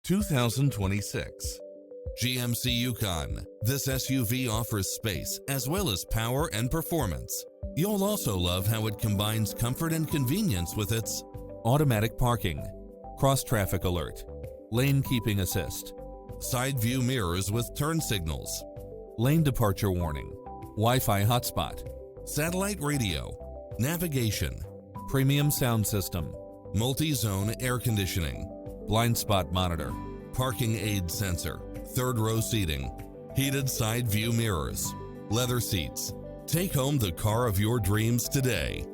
2026 GMC Yukon. This SUV offers space as well as power and performance. You'll also love how it combines comfort and convenience with its automatic parking, cross-traffic alert, lane keeping assist, side view mirrors with turn signals, lane departure warning, Wi-Fi hotspot, satellite radio, navigation, premium sound system, multi-zone air conditioning, blind spot monitor, parking aid sensor, third row seating, heated side view mirrors, leather seats. Take home the car of your dreams today.